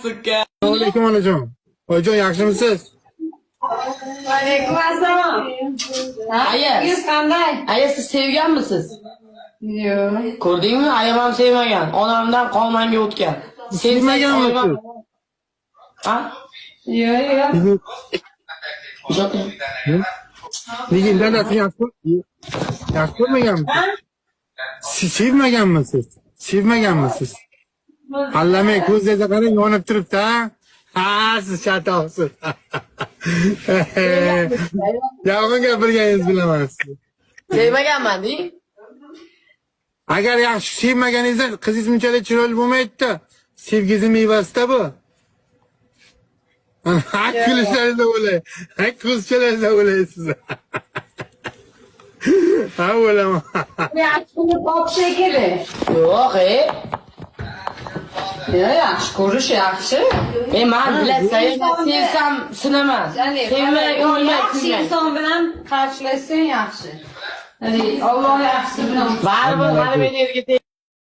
Suka. Assalomu onajon. Oyijon, yaxshimisiz? Alaykum assalom. Aya. Siz qanday? Aya siz sevganmisiz? Yo'q. Ko'rdingmi? Ayam ham sevmagan. Onamdan qolmanga o'tgan. Sevmaganmisiz? Ha? Yo'q. Yo'q. Nega dadasini yaxshi ko'rmaganmisiz? Siz sevmaganmisiz? Sevmaganmisiz? Allamay ko'zlarga qarang, yonib turibdi, ha? Ha, siz chatoqsiz. Yolg'on gapirganingizni bilaman siz. Sevmaganman deng. Agar yaxshi sevmaganingizda qizingiz bunchalik chiroyli bo'lmaydi-da. Sevgisi mevasida bu. Ha, kulishlaringizda o'lay. Ha, ko'zchalaringizda o'laysiz. Ha, o'laman. Yaxshini topsa kerak. Yo'q, Yaxshi ko'rish yaxshi. Men bilasan, sevsam sinaman. Sevmay, o'lmay Yaxshi kuyman. inson bilan qarshilashsang yaxshi. Alloh yaxshi bilan. Baribir mana men yerga